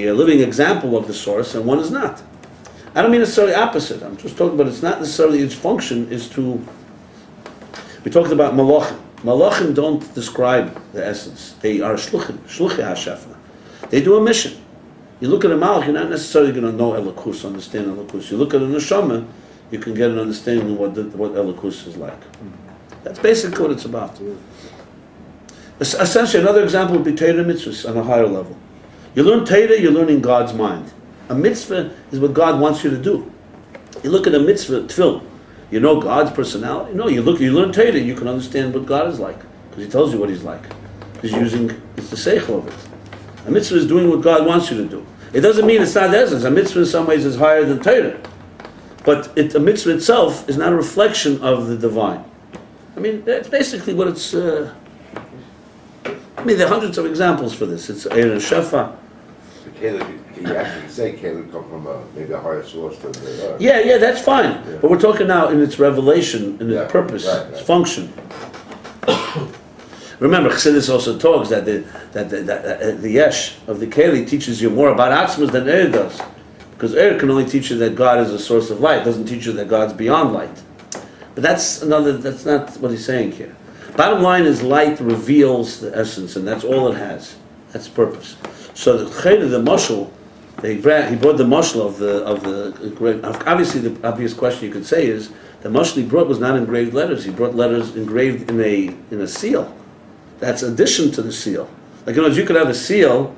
a living example of the source, and one is not. I don't mean necessarily opposite. I'm just talking about it's not necessarily its function is to. We talked about malachim. Malachim don't describe the essence. They are shluchim, shluchei hashefa. They do a mission. You look at a malach, you're not necessarily going to know Elokus, understand Elokus. You look at a neshama, you can get an understanding of what Elokus is like. That's basically what it's about. Essentially, another example would be Torah mitzvahs on a higher level. You learn Torah, you're learning God's mind. A mitzvah is what God wants you to do. You look at a mitzvah, tefillah, you know God's personality. No, you learn Torah, you can understand what God is like, because He tells you what He's like. It's the seichel of it. A mitzvah is doing what God wants you to do. It doesn't mean it's not the essence. A mitzvah in some ways is higher than Torah. But a mitzvah itself is not a reflection of the divine. I mean, that's basically what it's... there are hundreds of examples for this. It's Eir and Shefa. Can you actually say Caleb come from maybe a higher source than they are? Yeah, that's fine. Yeah. But we're talking now in its revelation, in its purpose, its function. Remember, Chassidus also talks that the Yesh of the Keli teaches you more about Atzmus than Eir does. Because Eir can only teach you that God is a source of light. It doesn't teach you that God's beyond light. But that's not what he's saying here. Bottom line is light reveals the essence, and that's all it has. That's purpose. So the mashal, he brought the mashal of the obviously the obvious question you could say is the mashal he brought was not engraved letters. He brought letters engraved in a seal. That's addition to the seal. Like, in other words, you could have a seal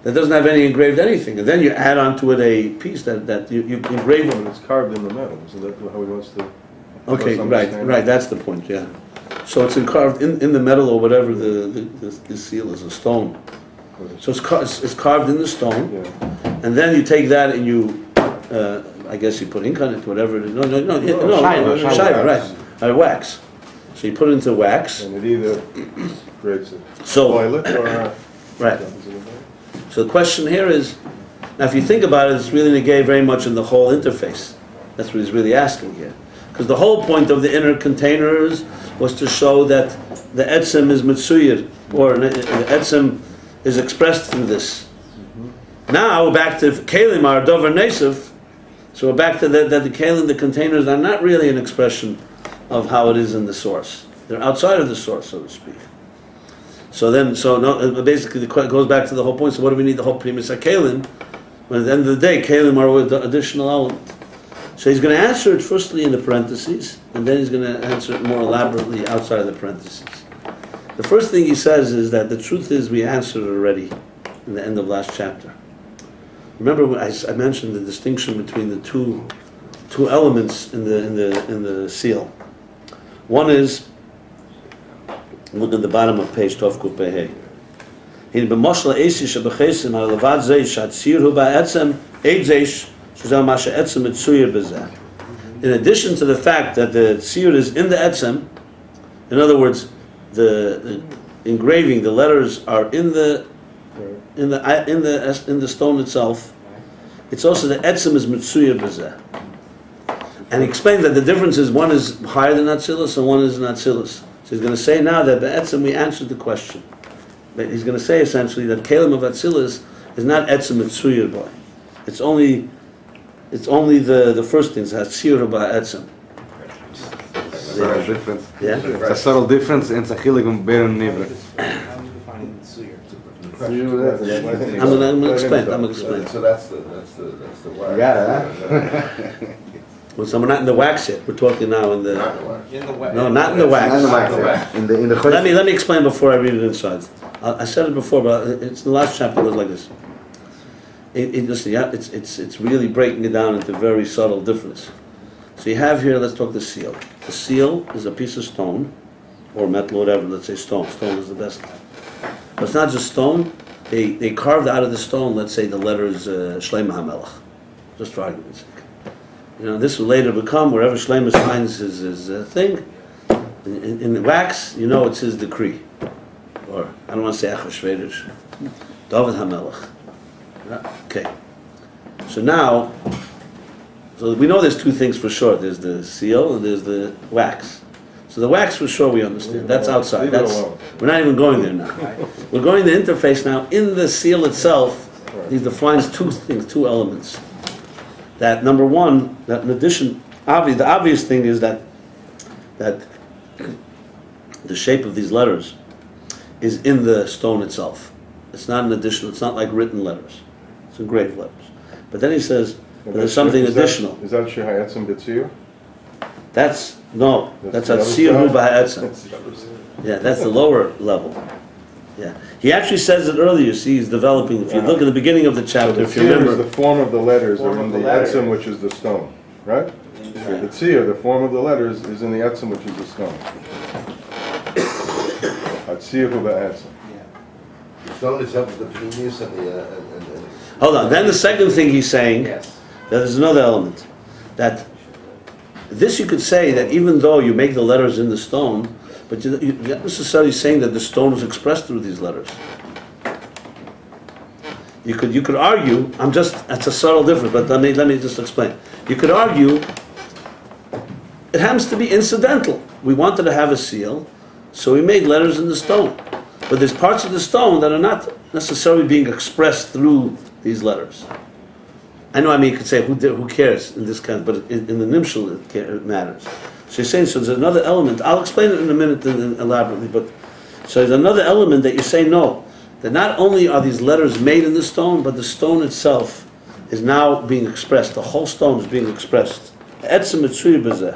that doesn't have any engraved anything, and then you add onto it a piece that you engrave on. It's carved in the metal. So that's how he wants to. Okay, right. That's the point. Yeah. So it's carved in the metal or whatever the seal is, a stone. So it's carved in the stone, and then you take that and you, I guess you put ink on it, whatever it is. No, shiva, right, wax. So you put it into wax. And it either creates a violet or right. So the question here is, now if you think about it, it's really negay very much in the whole interface. That's what he's really asking here. Because the whole point of the inner containers was to show that the etzem is mitzuyir, or the etzem is expressed through this. Now we're back to kelim are dover nesef, so we're back to that the kelim, the containers, are not really an expression of how it is in the source. They're outside of the source, so to speak. Basically, it goes back to the whole point. So what do we need the whole premise of kelim? When at the end of the day, kelim are the additional element. So he's going to answer it firstly in the parentheses, and then he's going to answer it more elaborately outside of the parentheses. The first thing he says is that the truth is we answered it already in the end of last chapter. Remember when I mentioned the distinction between the two elements in the seal. One is, look at the bottom of page Tov Kuf Pehei. In addition to the fact that the tziyur is in the etzem, in other words, the engraving, the letters are in the stone itself. It's also the etzem is mitzuyir b'zeh. And he explains that the difference is one is higher than Atzilus and one is not Atzilus. So he's going to say now that b'etzem we answered the question. But he's going to say essentially that kelim of Atzilus is not etzem mitzuyir boy. It's only the first thing. It's hatziyur ba'etzem. Subtle difference. Yeah. It's a subtle difference in Tzachilikum Be'er Nivra. I'm going to explain. So that's the wax. Yeah. Well, so we're not in the wax yet. We're talking now in the. Not the wax. No, not in the wax. Not in the wax. In the Let me explain before I read it inside. I said it before, but it's the last chapter goes like this. It's really breaking it down into very subtle difference. So you have here, let's talk the seal. The seal is a piece of stone, or metal, or whatever, let's say stone. Stone is the best. But it's not just stone. They carved out of the stone, let's say, the letters Shleima HaMelech. Just for argument's sake. This will later become, wherever Shleima signs his thing, in the wax, it's his decree. Or, I don't want to say Achashverosh, David HaMelech. Okay. So now, so we know there's two things for sure. There's the seal and there's the wax. So the wax for sure we understand. That's outside. We're not even going there now. We're going to the interface now. In the seal itself, he defines two things, two elements. That number one, that in addition, the obvious thing is that the shape of these letters is in the stone itself. It's not an additional. It's not like written letters. It's engraved letters. But then he says there's something additional. Is that Shehayetzim B'tzir? That's That's Atziyah B'Ha'etzim. Yeah, that's the lower level. Yeah, he actually says it earlier. You see, he's developing. If you look at the beginning of the chapter, if you remember, the form of the letters are in the etzim, which is the stone, right? The tzir, the form of the letters, is in the etzim, which is the stone. Atziyah b'etzim. The stone itself is the previous and the... hold on. Then the second thing he's saying, that there's another element. That this you could say that even though you make the letters in the stone, but you're not necessarily saying that the stone is expressed through these letters. You could argue, that's a subtle difference, but let me just explain. You could argue, it happens to be incidental. We wanted to have a seal, so we made letters in the stone. But there's parts of the stone that are not necessarily being expressed through these letters. I know, you could say, who cares in this kind, but in the Nimshal it matters. So you're saying, so there's another element. I'll explain it in a minute elaborately, but so there's another element that you say no. That not only are these letters made in the stone, but the stone itself is now being expressed. The whole stone is being expressed. Etzem mitzuy b'zeh.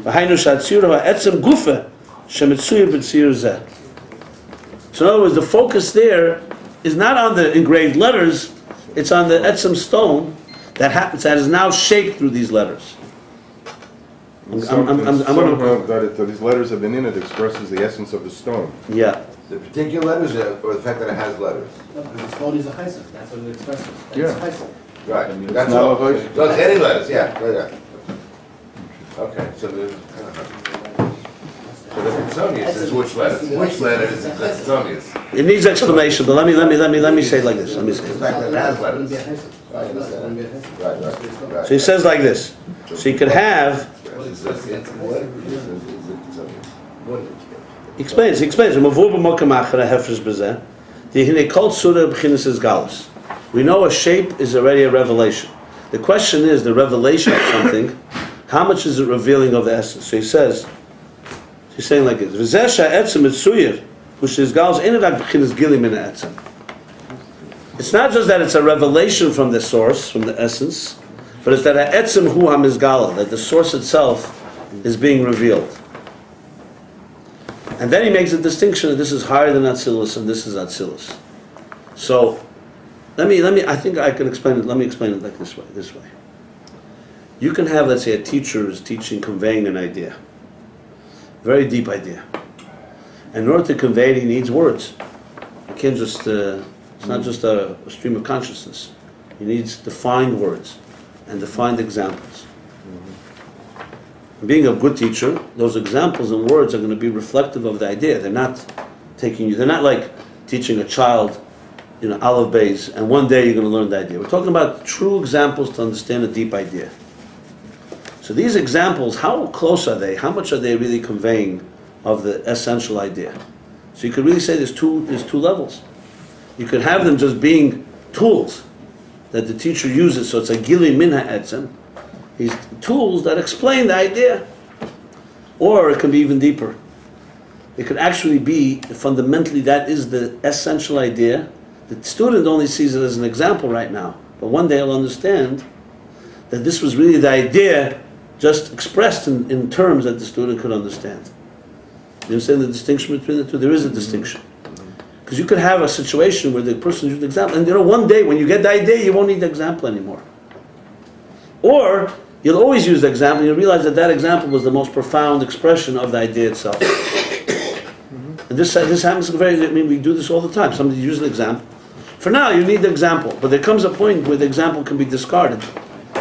V'hainu sh'atziyur ha'etzem gufa shemitzuy b'tziyur zeh. So in other words, the focus there is not on the engraved letters, it's on the etzem stone that is now shaped through these letters. That these letters have been in it expresses the essence of the stone. Yeah. The particular letters or the fact that it has letters? No, because the stone is a chesed. That's what it expresses. Yeah. It's chesed. Right. It's That's not all. a chesed. So it's any letters, yeah. Right. Okay, so the Kitsonius is which letters? Which letters is the Kitsonius? It needs explanation, but let me say it like this. Let me say The it. fact that it has letters. Right. So he says like this. So you could have. He explains. We know a shape is already a revelation. The question is the revelation of something. How much is it revealing of the essence? So he says. He's saying like this. It's not just that it's a revelation from the source, from the essence, but it's that ha'etzem hu ha'mizgala, that the source itself is being revealed. And then he makes a distinction that this is higher than Atzilus and this is Atzilus. So, I think I can explain it, let me explain it like this way. You can have, let's say, a teacher who is teaching, conveying an idea. Very deep idea. And in order to convey it, he needs words. You can't just, it's not just a stream of consciousness. He needs defined words and defined examples. Being a good teacher, those examples and words are going to be reflective of the idea. They're not like teaching a child, Aleph Beis, and one day you're going to learn the idea. We're talking about true examples to understand a deep idea. So these examples, how close are they? How much are they really conveying of the essential idea? So you could really say there's two levels. You could have them just being tools that the teacher uses, so it's a gili min ha'etzem. These tools that explain the idea. Or it can be even deeper. It could actually be, fundamentally, that is the essential idea. The student only sees it as an example right now, but one day he'll understand that this was really the idea just expressed in terms that the student could understand. You understand the distinction between the two? There is a distinction. Because you could have a situation where the person uses the example, and one day when you get the idea, you won't need the example anymore. Or you'll always use the example, and you'll realize that example was the most profound expression of the idea itself. And this happens we do this all the time. Somebody uses an example. For now, you need the example, but there comes a point where the example can be discarded.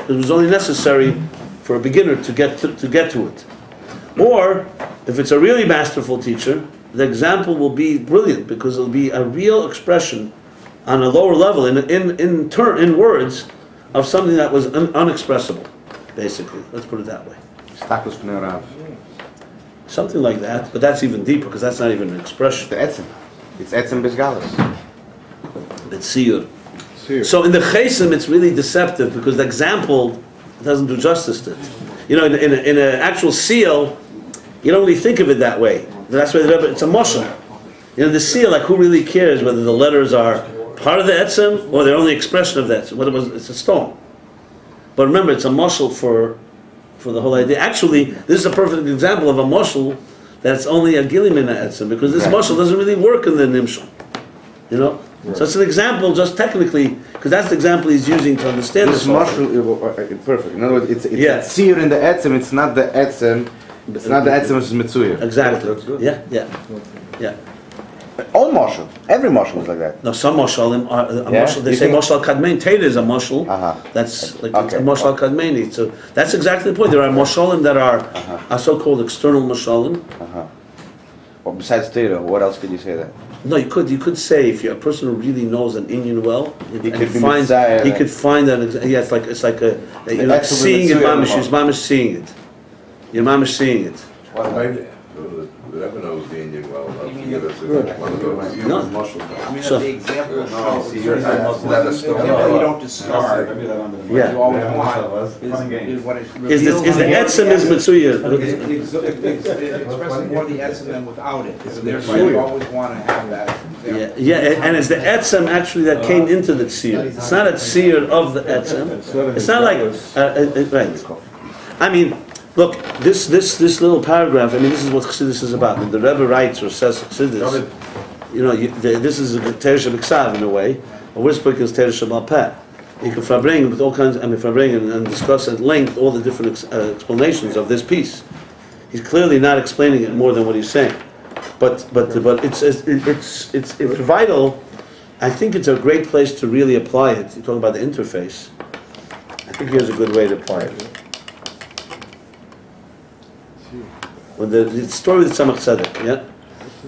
It was only necessary for a beginner to get to it. Or, if it's a really masterful teacher, the example will be brilliant because it'll be a real expression on a lower level, in words, of something that was unexpressible, basically. Let's put it that way. Something like that, but that's even deeper because that's not even an expression. It's etzem bezgalos. It's siyur. here. So in the Chesem, it's really deceptive because the example doesn't do justice to it. You know, in an actual seal, you don't really think of it that way. That's why it's a mashal. You know, the seal, like who really cares whether the letters are part of the etzem or they're only expression of the etzem? What it was, it's a stone. But remember, it's a mashal for the whole idea. Actually, this is a perfect example of a mashal that's only a gilim in the etzem because this mashal doesn't really work in the nimshal. You know. Right. So it's an example, just technically, because that's the example he's using to understand this mashal. Perfect. In other words, it's a seer in the etzem. It's not the etzem. It's not the etzem which is mitzuyer. Exactly. That's good. Yeah. All mashal. Every mashal is like that. No, some mashalim are mashal. They say mashal kadmein. Teda is a mashal. That's like it's a mashal kadmeini. So that's exactly the point. There are mashalim that are so-called external mashalim. Well, besides Teda, what else could you say that? No, you could say if you're a person who really knows an Indian well, he could find that. Yeah, it's like you're like seeing it, mamish. You're mamish seeing it. You're mamish seeing it. Well, maybe the Rabbi knows the Indian well enough to give us one of those. No. I mean, So- the example of Let us know. example you don't discard. Yeah. You always want is what it Is the etzem is mitzuya? expressing more the etzem than without it. So therefore, you always want to have that. Yeah, and it's the etzem actually that came into the tzir. It's not a tzir of the etzem. It's not like right. I mean, look, this little paragraph. I mean, this is what Chassidus is about. The Rebbe writes or says Chassidus. You know, this is a Teresh B'Ksav in a way. A we're speaking is Teresh B'Al Peh. You can farbring with all kinds. Farbring and discuss at length all the different explanations of this piece. He's clearly not explaining it more than what he's saying. But it's vital. I think it's a great place to really apply it. You're talking about the interface. I think here's a good way to apply it. When the story with Tzemach Tzedek, yeah.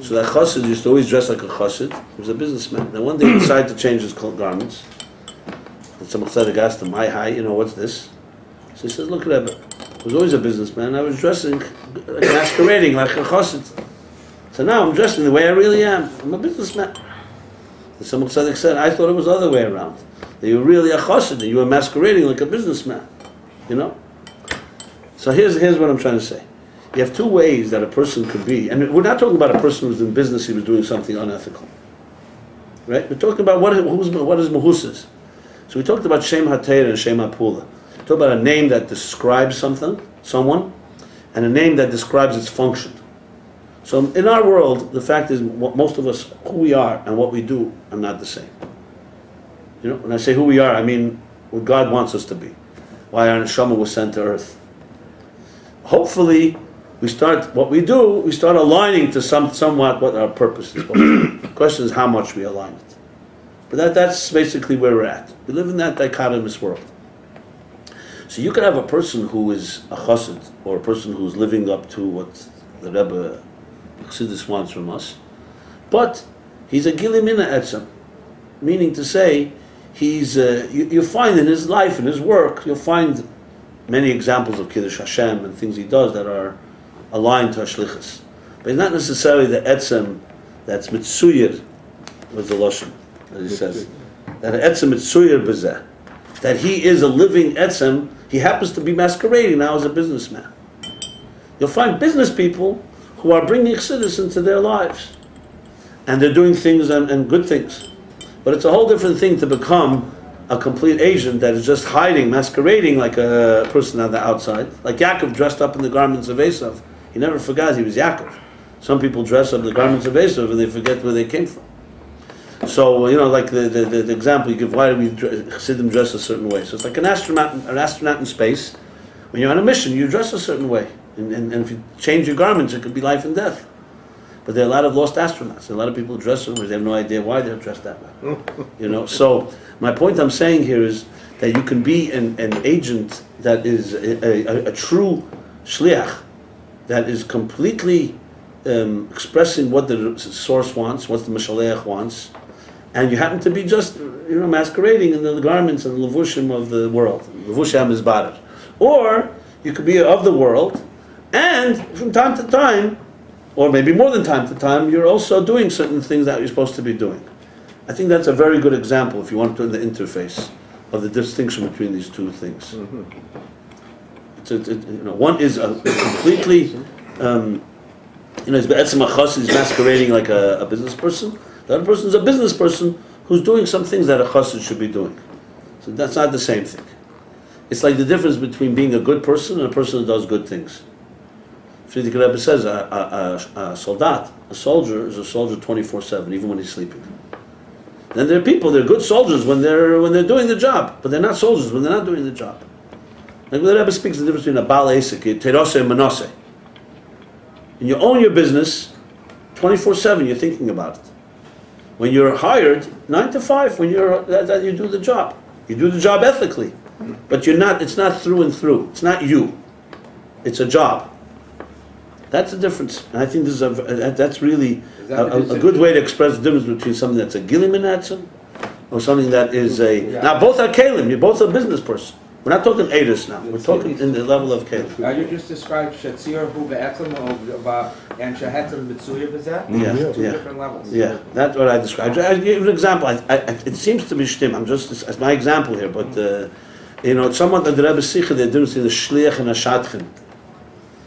So that chassid used to always dress like a chassid. He was a businessman. Now one day he decided to change his garments. And Tzemach Tzedek asked him, "Hi, you know what's this?" So he says, "Look, Rebbe, I was always a businessman. I was dressing, masquerading like a chassid. So now I'm dressing the way I really am. I'm a businessman." And Tzemach Tzedek said, "I thought it was the other way around. That you were really a chassid, and you were masquerading like a businessman. You know." So here's what I'm trying to say. You have two ways that a person could be, and we're not talking about a person who's in business, he was doing something unethical. Right? We're talking about what is Mahusas. So we talked about Shem HaTeira and Shem HaPula. We talked about a name that describes someone, and a name that describes its function. So in our world, the fact is, most of us, who we are and what we do are not the same. You know, when I say who we are, I mean what God wants us to be. Why our neshama was sent to earth. Hopefully, we start aligning to somewhat what our purpose is. The question is how much we align it. But that's basically where we're at. We live in that dichotomous world. So you could have a person who is a chassid, or a person who's living up to what the Rebbe Chassidus wants from us, but he's a gilimina etzem, meaning to say he's you find in his life, in his work, you'll find many examples of Kiddush Hashem and things he does that are aligned to Hashlichus. But it's not necessarily the etzem that's mitzuyir, was the Lashon, as he says. That etzem mitzuyir b'zeh. That he is a living etzem, he happens to be masquerading now as a businessman. You'll find business people who are bringing chassidus into their lives. And they're doing things and good things. But it's a whole different thing to become a complete agent that is just hiding, masquerading like a person on the outside. Like Yaakov dressed up in the garments of Esav. He never forgot he was Yaakov. Some people dress up in the garments of Esav and they forget where they came from. So, you know, like the example you give, why do we Chassidim dress a certain way? So it's like an astronaut in space. When you're on a mission, you dress a certain way. And if you change your garments, it could be life and death. But there are a lot of lost astronauts. There are a lot of people dress where they have no idea why they're dressed that way. You know, so my point I'm saying here is that you can be an agent that is a true shliach, that is completely expressing what the source wants, what the mashaleach wants, and you happen to be just, you know, masquerading in the garments and the levushim of the world. Levushim is barer. Or you could be of the world, and from time to time, or maybe more than time to time, you're also doing certain things that you're supposed to be doing. I think that's a very good example if you want to do the interface of the distinction between these two things. One is a completely, he's masquerading like a business person. The other person is a business person who's doing some things that a chassid should be doing. So that's not the same thing. It's like the difference between being a good person and a person who does good things. Friedrich Rebbe says a soldier is a soldier 24/7, even when he's sleeping. Then there are people, they're good soldiers when they're doing the job, but they're not soldiers when they're not doing the job. Like the Rebbe speaks the difference between a Baal Esek, Terose and Manasseh. When you own your business, 24/7 you're thinking about it. When you're hired, 9 to 5, when that you do the job. You do the job ethically, but it's not through and through. It's not you. It's a job. That's the difference. And I think that's really a good way to express the difference between something that's a gilim in Atzim or something that is now both are kalim, you're both a business person. We're not talking Eidus now. We're talking in the level of Kalim. You just described Shatzir Hu Be'etzim and Shahetzim Mitzuya B'zeh? Yeah, Two different levels. Yeah, that's what I described. I give an example. It seems to be shtim. I'm just as my example here, but it's somewhat that the Rebbe Sikha, the difference between the Shliach and the Shadchan.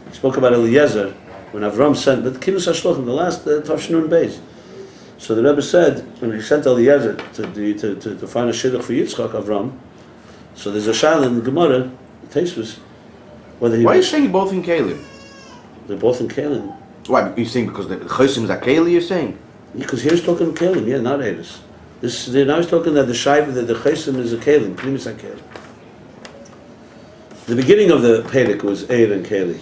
He spoke about Eliezer when Avram sent, but Kinus HaShlochim, the last Tavshnun Beis. So the Rebbe said when he sent Eliezer to find a shidduch for Yitzchak Avram. So there's a shayla in the Gemara, Tosfos, whether he. Why are you saying both in Kalim? They're both in Kalim. Why? You're saying because the Chosim is a Kali, you're saying? Because here's talking Kalim, not Eidus. Now he's talking that the Shaiva, that the Chosim is a Kalim, Primus a Kalim. The beginning of the Perek was Eir and Kali.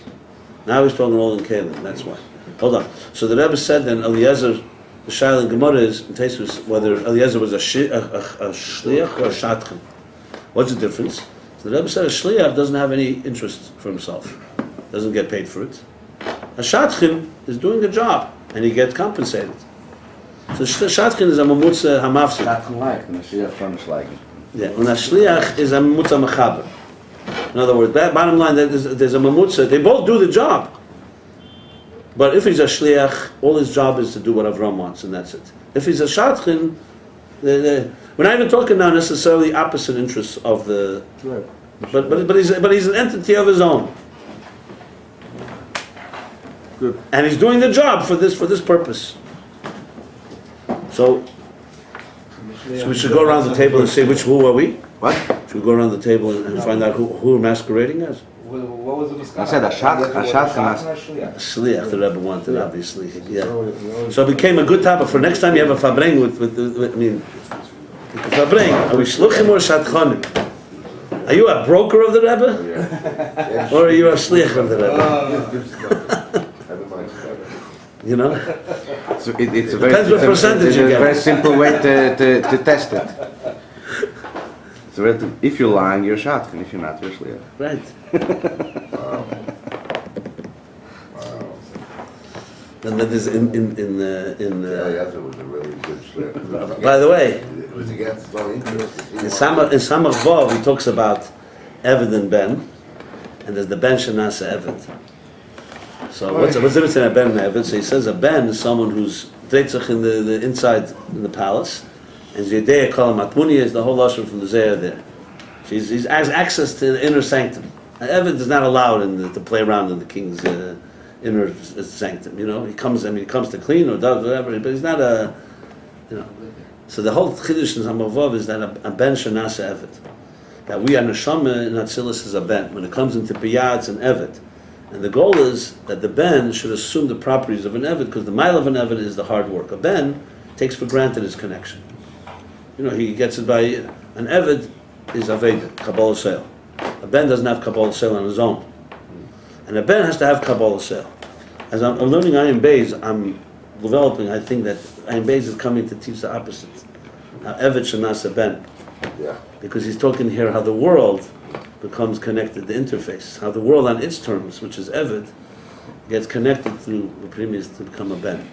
Now he's talking all in Kalim, that's why. Hold on. So the Rebbe said then Eliezer, the shayla in Gemara is, in Tosfos, whether Eliezer was a Shliach or a Shadchan. What's the difference? So the Rebbe said a shliach doesn't have any interest for himself, doesn't get paid for it. A shadchan is doing a job and he gets compensated. So shadchan is a mamutza hamafsid. Shadchan like, and a shliach from like. Yeah, and a shliach is a mamutza mechaber. In other words, bottom line, there's a mamutza. They both do the job, but if he's a shliach, all his job is to do what Avram wants, and that's it. If he's a shadchan, we're not even talking now necessarily opposite interests of the, Right. but he's an entity of his own, Good. and he's doing the job for this purpose. So we should go around the table and say who are we? What? Should we go around the table and find out who we're masquerading as? What was the Muskana? I said a Shadchan. Shliach, the Rebbe wanted, obviously. Yeah. So it became a good topic for next time you have a fabring with fabring. Are we shluchim or shadchanim? Are you a broker of the Rebbe? Yeah. Or are you a shliach of the Rebbe? You know? So it's a very, Depends what percentage you get. very simple way to test it. So if you're lying, you're a Shadchan. If you're not, you're a shliach. Right. Wow. And that is in Eliezer was a really good shliach. by the way, It was against his own interest. in Samach Vav he talks about Eved and Ben, and there's the Ben Shanasa Eved. So what's the difference in a Ben and Eved? So he says a Ben is someone who's Dreitzach in the inside in the palace, and Zedea Kol Matmuni is the whole lashon from the Zayah there. So he has access to the inner sanctum. Eved is not allowed to play around in the king's inner sanctum. He comes to clean or does whatever, but he's not a, So the whole chiddush in Hamavav is that a ben shenasa eved. That we are neshama in Atzilus is a ben. When it comes into Biyah, it's an eved. And the goal is that the ben should assume the properties of an eved, because the mile of an eved is the hard work. A ben takes for granted his connection. He gets it by, an eved is aved, Kabbalah Sale. A ben doesn't have Kabbalah Sale on his own. And a ben has to have Kabbalah Sale. As I'm learning Ayin Beis, I'm developing, I think that Ayin Beis is coming to teach the opposite. Now, Eved Shanasa Ben. Yeah. Because he's talking here how the world becomes connected, the interface. How the world on its terms, which is Eved, gets connected through the previous to become a Ben.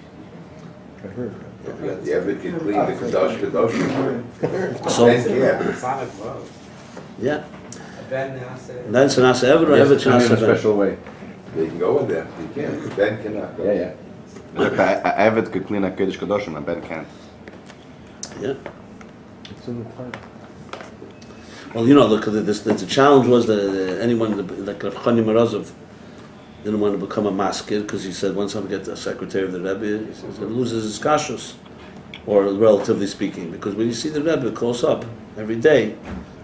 I heard that. Yeah, the Eved can clean the Kadosh. So, Yeah. Sonic love. yeah. Ben Nasa. And then Shanasa Eved or Yes, Eved in a Shanasa Ben? special way. They can go in there. You can. Ben cannot go. Yeah. Look, a Eved could clean a Kodesh Kadoshim, and Ben can't. Yeah. It's in the title. Well, look, the challenge was that anyone, like Rav Chani Morozov, didn't want to become a maskir because he said once I get a secretary of the Rebbe, he says it loses his kashrus, or relatively speaking, because when you see the Rebbe close up every day,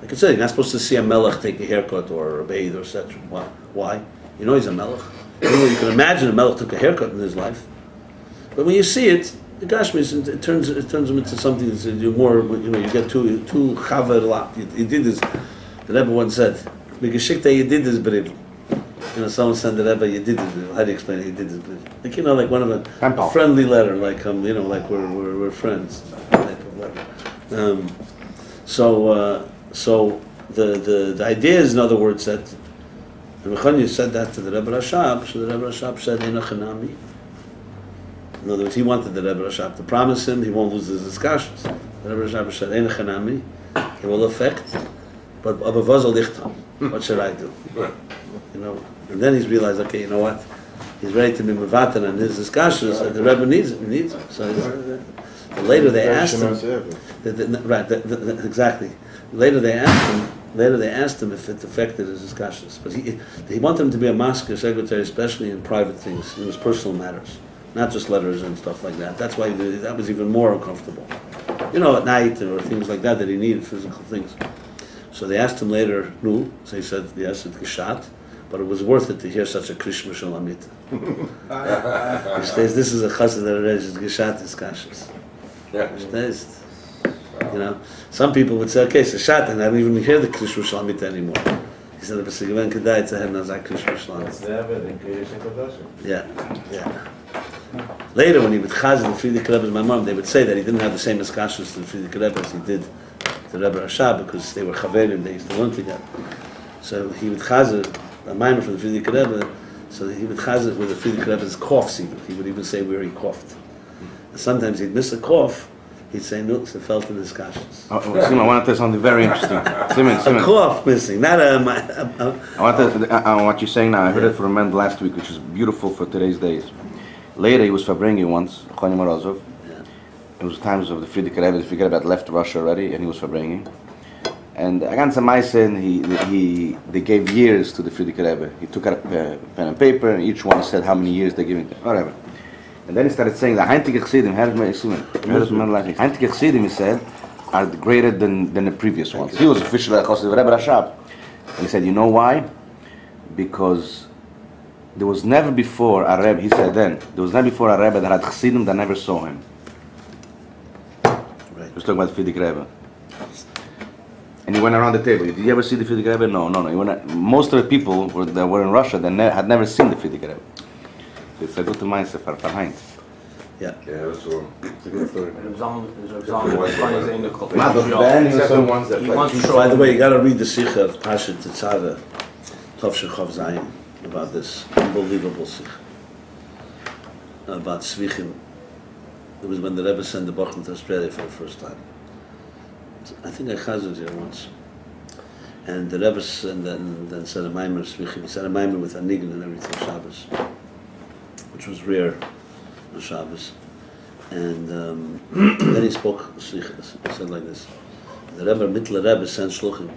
like I said, you're not supposed to see a melech take a haircut or a bathe or such. Why? He's a melech. You can imagine a melech took a haircut in his life, but when you see it, the Gashmis, it turns him into something that's you're more, you get too chaver lot. You did this. The Rebbe once said, "Megashikta, you did this brief." Someone sent the Rebbe, you did this brief. How do you explain it? You did this brief. Like like one of a friendly letter, like like we're friends. Type of letter. So the idea is, in other words, that Mechanya said that to the Rebbe Rashab. So the Rebbe Rashab said, "Eina chanami." In other words, he wanted the Rebbe Rashab to promise him he won't lose his discussions. The Rebbe Rashab said, "Eina chanami." It will affect, but abavazal lichtam. What should I do? And then he's realized, okay, you know what? He's ready to be mevatan on his discussions. So the Rebbe needs it. He needs it. So later they asked him. Exactly. Later they asked him if it affected his discussions. But he wanted him to be a masker secretary, especially in private things, in his personal matters, not just letters and stuff like that. That's why that was even more uncomfortable. At night or things like that he needed physical things. So they asked him later, no. So he said, yes, it's geshat, but it was worth it to hear such a krishma shalamit. He says, this is a chassid that is geshat discussions. Some people would say, okay, it's a shat, and I don't even hear the krishma shalamit anymore. He said, but even kedai it's a nazak krishma shalamit. Yeah. Later, when he would chazid the Frierdiker Rebbe's Maimon, they would say that he didn't have the same discussions to the Frierdiker Rebbe as he did the Rebbe Rashab, because they were chaverim, they used to learn together. So he would chazid a minor from the Frierdiker Rebbe, so he would chazid with the Frierdiker Rebbe's coughs even. He would even say where he coughed. And sometimes he'd miss a cough, he'd say, no, it's felt in discussions. Simon, I want to tell you something very interesting. Simon. A cough missing, not a... what you're saying now, I heard it from a man last week, which is beautiful for today's days. Later, he was Fabrengi once, Chani Morozov. Yeah. It was times of the Frierdiker Rebbe. The Frierdiker Rebbe had left Russia already, and he was Fabrengi. And against the Meisen, they gave years to the Frierdiker Rebbe. He took out a pen and paper, and each one said how many years they're giving to him, whatever. And then he started saying, the Heintige Chassidim, Heintige Chassidim, he said, are greater than the previous ones. He was officially a Chassid of Rebbe Rashab. And he said, you know why? Because there was never before a Rebbe, he said then, there was never before a Rebbe that had Chassidim that never saw him. Right. He was talking about the Frierdiker Rebbe. And he went around the table. Did you ever see the Frierdiker Rebbe? No. Most of the people that were in Russia that had never seen the Frierdiker Rebbe. It's a good mindset for Heinz. Yeah. Yeah, that's all. It's a good story. By the way, you got to read the Sikha of Pasha Tetzaveh, Tov Shechav Zayim, about this unbelievable Sikha about Svichim. It was when the Rebbe sent the Bachman to Australia for the first time. I think I chazed here once, and the Rebbe then said a maimer Svichim. He said a maimer with a nigun and everything Shabbos, which was rare on Shabbos. And then he spoke Svichim. He said like this: the Rebbe Mittler Rebbe sent shluchim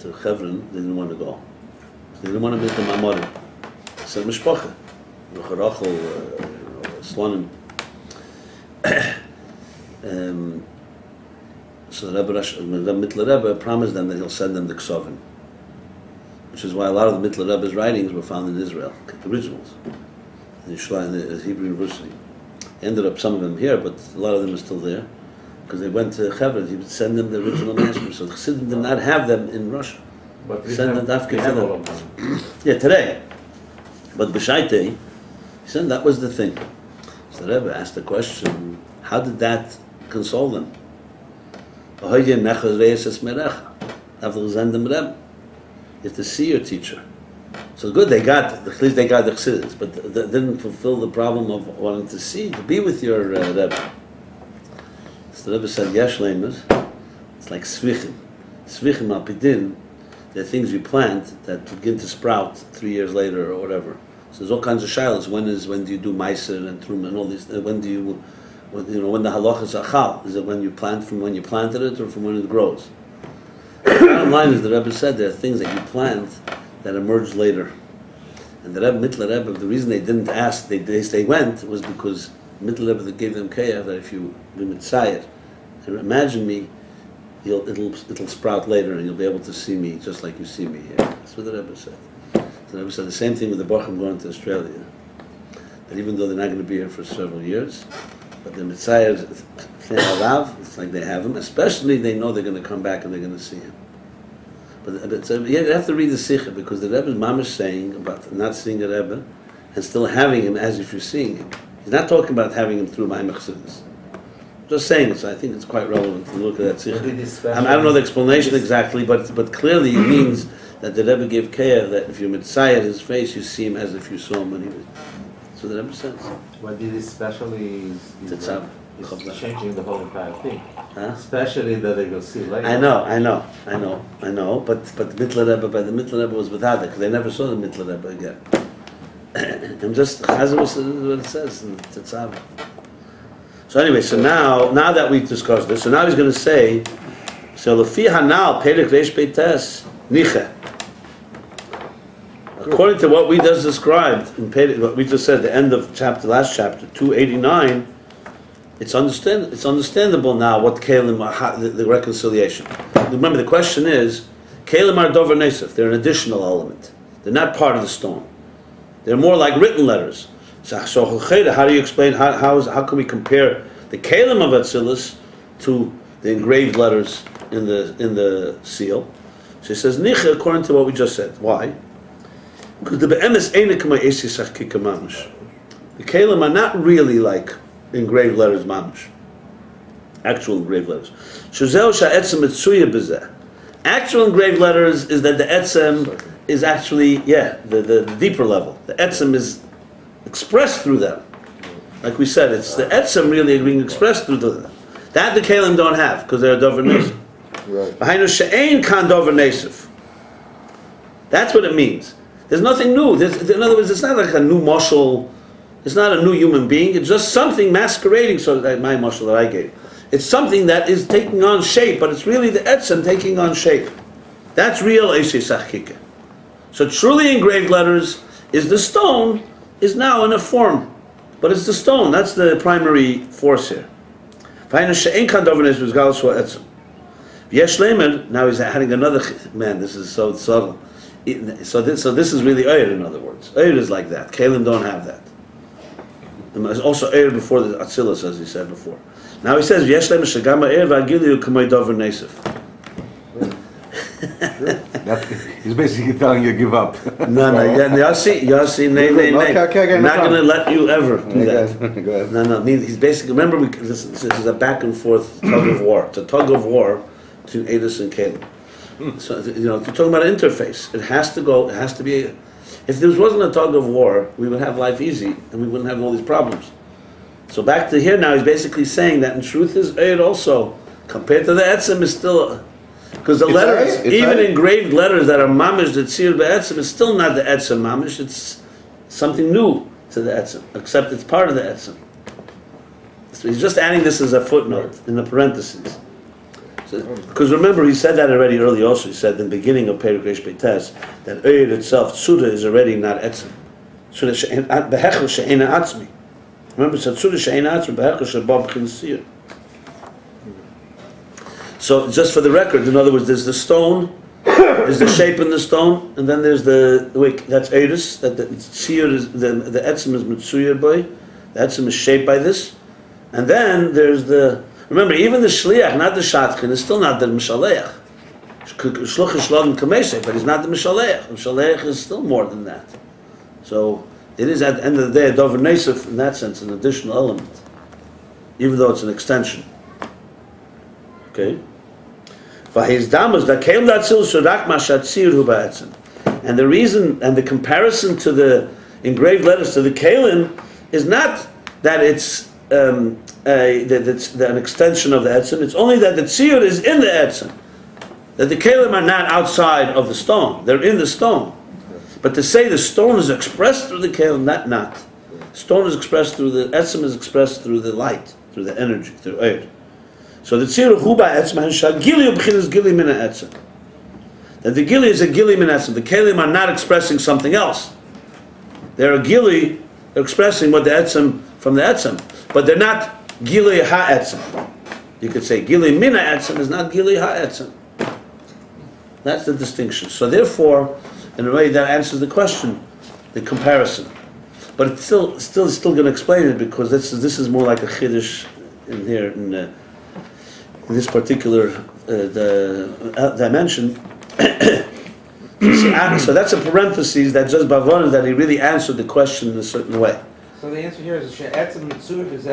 to Hebron. They didn't want to go. They didn't want to meet the Mamorim. He said Mishpacha, Rachel, Slonim. So the Mittler Rebbe promised them that he'll send them the Ksovim, which is why a lot of the Mittler Rebbe's writings were found in Israel, the originals, in the Hebrew University. Ended up some of them here, but a lot of them are still there, because they went to Hebron. He would send them the original manuscripts. So the Chassidim did not have them in Russia. But we send have, them to them. Yeah, today. But B'Shaite, he said that was the thing. So the Rebbe asked the question, how did that console them? You have to see your teacher. So good, at least they got the chassidus, but that didn't fulfill the problem of wanting to be with your Rebbe. So the Rebbe said, Yesh Leimer, it's like Svichim. Svichim al-Pidin, they're things you plant that begin to sprout 3 years later or whatever. So there's all kinds of shilas. When do you do Meiser and Truma and all these? When do when the halacha is achal. Is it when you plant from when you planted it or from when it grows? The bottom line is the Rebbe said there are things that you plant that emerge later. And the Rebbe, Mittler Rebbe, the reason they didn't ask, they went, was because Mittler Rebbe gave them kaya that if you be mitzayir, and imagine me, it'll sprout later and you'll be able to see me just like you see me here. That's what the Rebbe said. The Rebbe said the same thing with the Bochum going to Australia. That even though they're not going to be here for several years, but the mitzayir, it's like they have him, especially they know they're going to come back and they're going to see him. But you have to read the Sikha because the Rebbe is mamish saying about not seeing a Rebbe and still having him as if you're seeing him. He's not talking about having him through Ma'ameh Chassidus. Just saying it, so I think it's quite relevant to look at that Sikha. I don't know the explanation exactly, but clearly it means that the Rebbe gave care that if you're mitzayir at his face, you see him as if you saw him when he was. So the Rebbe says. What did especially is changing the whole entire thing. Huh? Especially that they will see later. I know. But the Mittler Rebbe, by the Mittler Rebbe was without it because they never saw the Mittler Rebbe again. I'm just Chazal is what it says in Tetzav. So anyway, so now that we've discussed this, so now he's going to say, so Lefi Hanal Perek Reish Beites Niche. According to what we just described in what we just said, the end of last chapter 289. It's understandable now what Kalim, the reconciliation. Remember, the question is, Kalim are Dover Nesef. They're an additional element. They're not part of the stone. They're more like written letters. So how do you explain, how can we compare the Kalim of Atzilus to the engraved letters in the seal? So he says, Nicha, according to what we just said. Why? Because the Be'emes Einekama Esisach Kikamamish. The Kalim are not really like engraved letters mamish, actual engraved letters. Actual engraved letters is that the etzem is actually the deeper level. The etzem is expressed through them. Like we said, it's the etzem really being expressed through them. That the kalim don't have because they're a dover nesif. Right. That's what it means. There's nothing new. In other words, it's not like a new mashal. It's not a new human being. It's just something masquerading. So that my mashal that I gave, it's something that is taking on shape, but it's really the etzem taking on shape. That's real Eishes Achike. So truly engraved letters is the stone is now in a form, but it's the stone. That's the primary force here. Now he's adding another. Man, this is so subtle. So this is really Eir, in other words. Eir is like that. Kalim don't have that. And there's also Eir before the Atzilus, as he said before. Now he says, Yeshlem Shagama Eir Vagiliu Kamei Dover Nesef. He's basically telling you give up. No, Yossi, nay. I'm not going to let you ever do that. Go ahead. No. He's basically, remember, this is a back and forth tug of war. It's a tug of war between Adis and Caleb. So, if you're talking about an interface, it has to be, if there wasn't a tug of war, we would have life easy and we wouldn't have all these problems. So back to here now, he's basically saying that in truth is Eid also, compared to the Etzem is still, because the letters, even engraved letters that are mamish, that Tzir be'etzem, is still not the Etzem mamish, it's something new to the Etzem, except it's part of the Etzem. So he's just adding this as a footnote in the parentheses. So, because remember, he said that already early also, he said in the beginning of Perek Reish Beites, that Eid itself, Tzuda, is already not Etzem. Behechel she'ena atzmi. Remember, it said Tzuda she'ena atzmi, behechel she'ba b'chin Tzir. So just for the record, in other words, there's the stone, there's the shape in the stone, and then there's the wick. That's Eidus, that the tziyur is the etzem is mitzuyur by, the etzem is shaped by this, and then there's the. Remember, even the shliach, not the shatkin, is still not the mishaleach. Shluch is shalom kameshe, but he's not the mishaleach. The mishaleach is still more than that. So it is at the end of the day a dover nesef in that sense, an additional element, even though it's an extension. Okay. And the reason and the comparison to the engraved letters to the Kalim is not that it's an extension of the Etzem. It's only that the Tziyur is in the Etzem. That the Kalim are not outside of the stone. They're in the stone. But to say the stone is expressed through the Kalim, not. Stone is expressed through the Etzem is expressed through the light. through the energy, through Eir. So the tzira hu ba'etzem shagili ubchinas gili min ha'etzem. That the gili is a gili min ha'etzem. The kelim are not expressing something else. They're a gili expressing what the etzem from the etzem, but they're not gili ha'etzem. You could say gili min ha'etzem is not gili ha'etzem. That's the distinction. So therefore, in a way, that answers the question, the comparison. But it's still going to explain it, because this is more like a chiddush in here in this particular dimension. So that's a parenthesis that just bavon that he really answered the question in a certain way. So the answer here is she'etzem mitzur is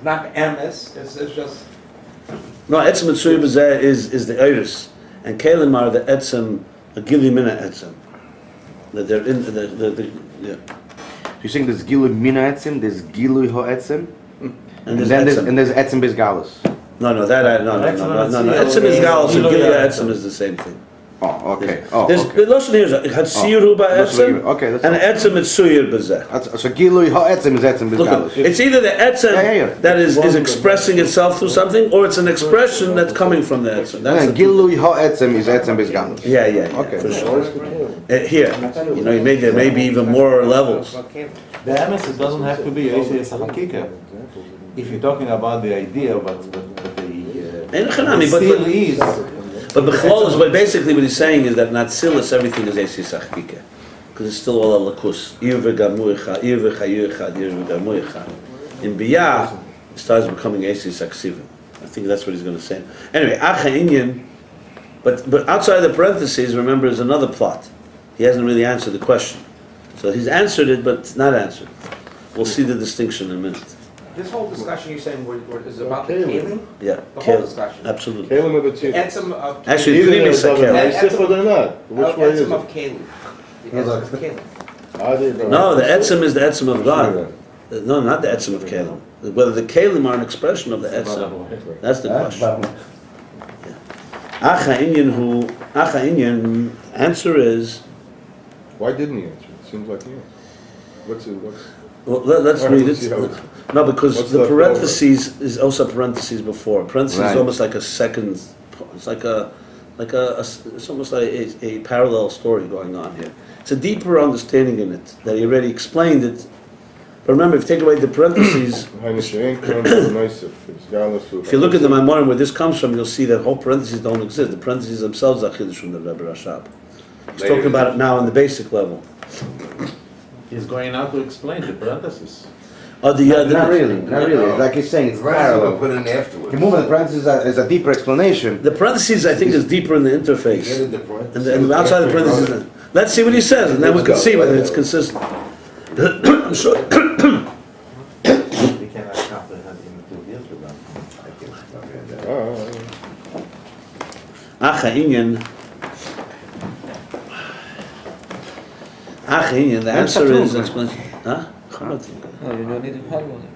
not emes. It's just No, etzem mitzur is the iris, and kelim are the etzem, a gili mina etzem. That they're in the yeah. You're saying there's Gilu Mina Etzim, there's Gilu Ho Etzim, And and there's there's Etzim Bez Galus. No, etzem is galus and gili etzem is the same thing. Oh, okay. Oh, There's okay. the lashon here is hatsiru ba'etzem, Okay, that's and all. etzem mitzuyir b'zeh. So Gilu Ho Etzim is Etzim Bez Look, Galus. it's either the etzem Yeah. that is expressing itself through something, or it's an expression that's coming from the etzem. That's the Gilu Ho Etzim is Etzim Bez Galus. yeah, Okay. for sure. Here, you know, there may be even more levels. The emes, it doesn't have to be Eishes HaHakika. If you're talking about the idea, but still is. But Bechlol is, but basically what he's saying is that Natsilis, everything is Esis Achkike. Because it's still all Alakus. Ir v'gamuicha, ir v'chayuicha, ir v'gamuicha. In Biyah, it starts becoming Esis Aksivim. I think that's what he's going to say. Anyway, Acha Inyan, but outside the parentheses, remember, is another plot. He hasn't really answered the question. So he's answered it, but it's not answered. We'll see the distinction in a minute. this whole discussion you're saying is about the kelim. Yeah, The whole discussion. absolutely. Kalim of the The tzid. etzem of Actually, Either Pnimi there's other Sakel. Meisif or they're not. Which way is etzem it? of kelim. The etzem of kelim. No, the etzem is the etzem of God. No, not the etzem of Kalim. Whether the Kalim are an expression of the etzem. That's the question. Acha Inyan, answer is, Why didn't he answer? It seems like he answered. What's well, let's read it. No, because What's the left parentheses is also parentheses before. Parentheses is Right. almost like a second, it's like it's almost like a parallel story going on here. It's a deeper understanding in it, that he already explained it. But remember, if you take away the parentheses, if you look at the Maimorim where this comes from, you'll see that whole parentheses don't exist. The parentheses themselves are chiddush from the Rebbe Rashab. He's talking about it now on the basic level. He's going out to explain the parentheses. Not really. Like he's saying, it's The rest of them parallel. put in afterwards. You move the parentheses as a deeper explanation. The parentheses, I think, is deeper in the interface. Get in the parentheses. And outside the parentheses, let's see what he says, and then we can see whether it's consistent. I'm sure. We cannot comprehend him to deal with them. Acha Inyan, the answer is explanation. Huh? No, you don't need to have one.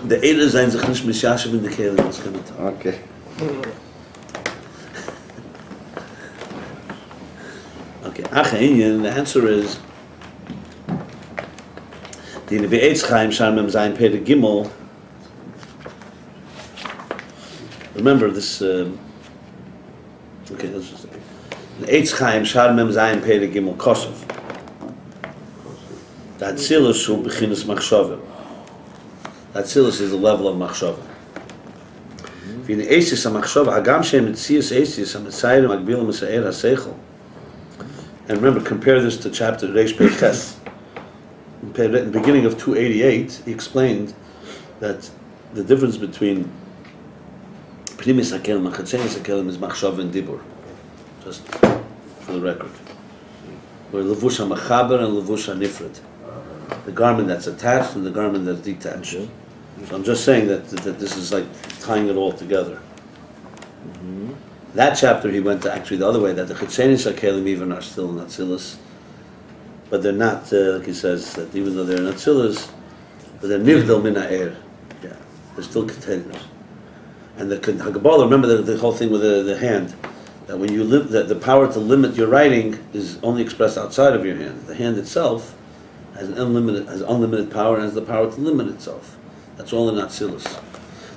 The Eiler sein sich nicht mishashiv in the Kelim, was kann man tun? Okay. Okay, Acha Inyan, the answer is the Nevi Eitz Chaim Sharmem Zayin Pei Gimel. Remember this, okay, let's just say. The Eitz Chaim Sharmem Zayin Pei Gimel Kosov. The Atzilus Hu B'chinas Machshavim. Atzilus is the level of Machshavim. V'yin Eisis HaMachshavah, Hagam Shem Etzias Eisis HaMetzayim Agbilim Esa'er HaSeichel. And remember, compare this to chapter Reish Pei Ches. In the beginning of 288, he explained that the difference between Pnimis HaKelim and Chetzenis HaKelim is Machshav and Dibur. Just for the record. Where Levush HaMachaber and Levush HaNifred. The garment that's attached and the garment that's detached. So I'm just saying that this is like tying it all together. That chapter he went to actually the other way, that the Chetzenis HaKelim even are still in Atzilus, but they're not, like he says, that even though they're in Atzilus, but they're Nivdal Min HaEr. Yeah, they're still containers. And the Kabbalah, remember the whole thing with the hand, that when you that the power to limit your writing is only expressed outside of your hand. The hand itself has unlimited power and has the power to limit itself. That's all in Atzilus.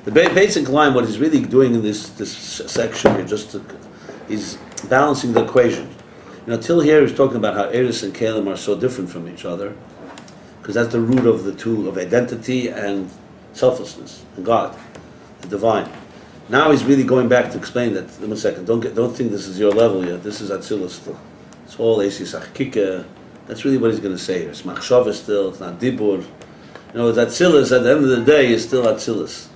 The basic line, what he's really doing in this section here, he's balancing the equation. Till here he's talking about how Eris and Kalim are so different from each other, because that's the root of the two, of identity and selflessness, and God, the divine. Now he's really going back to explain that. 1 second, don't think this is your level yet. This is Atzilus still. It's all Esis Achkika. That's really what he's going to say here. It's Machshava still. It's not Dibur. That Atzilus at the end of the day is still Atzilus.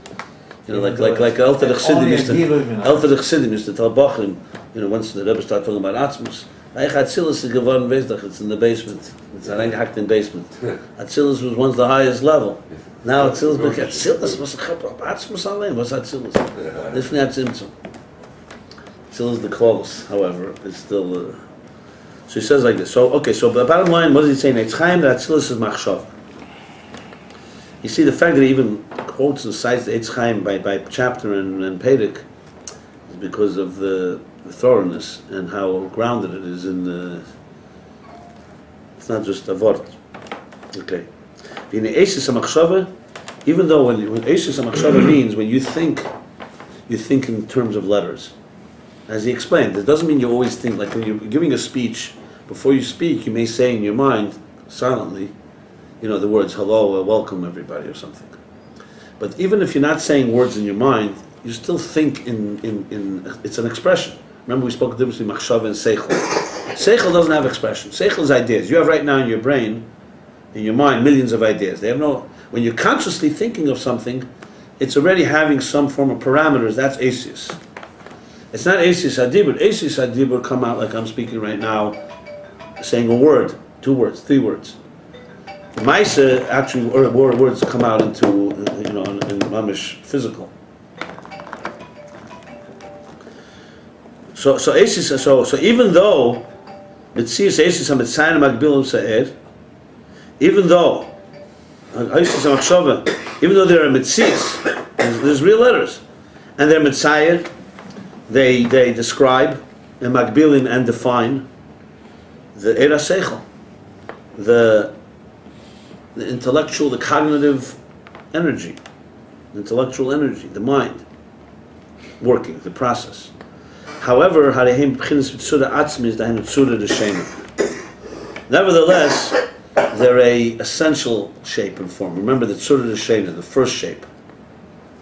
Like Elter Chsidim used to tell Bachrim. Once the Rebbe started talking about Atzmus, Atzilus is geworden Vesdach. It's in the basement. It's an eingehackten basement. Atzilus was once the highest level. Now Atzilus became Atzilus. Was Atzmus allein? Was Atzilus? Lifnei Atzimtzum. Atzilus the close, however, is still. So he says like this. So the bottom line, what is he saying? Eitz Chaim that Atzilus is Machshav. You see the fact that he even quotes and cites the Eitz Chaim by chapter and Perek is because of the thoroughness and how grounded it is in the. It's not just a word. Okay. Even though when Eishis HaMachshava means when you think in terms of letters. As he explained, it doesn't mean you always think, like when you're giving a speech, before you speak, you may say in your mind, silently, the words, hello, or welcome everybody, or something. But even if you're not saying words in your mind, you still think in it's an expression. Remember we spoke the difference between Machshava and Seichel. Seichel doesn't have expression. Seichel is ideas. You have right now in your brain, in your mind, millions of ideas. They have when you're consciously thinking of something, it's already having some form of parameters. That's Asius. It's not Asius Adibur. Asius Adibur come out like I'm speaking right now, saying a word, 2 words, 3 words. Maisa actually words come out into in mamish physical. So even though Mitzias Eisis HaMetzayin Magbilim Sa'ed, even though Eisis HaMachshava, even though there are Mitzias, there's real letters, and they're Metzayin, they describe and Magbilim and define the Eira Seichel, the intellectual, the cognitive energy, the mind working, the process. However, nevertheless, they're a essential shape and form. Remember the Tzura D'Shena, the first shape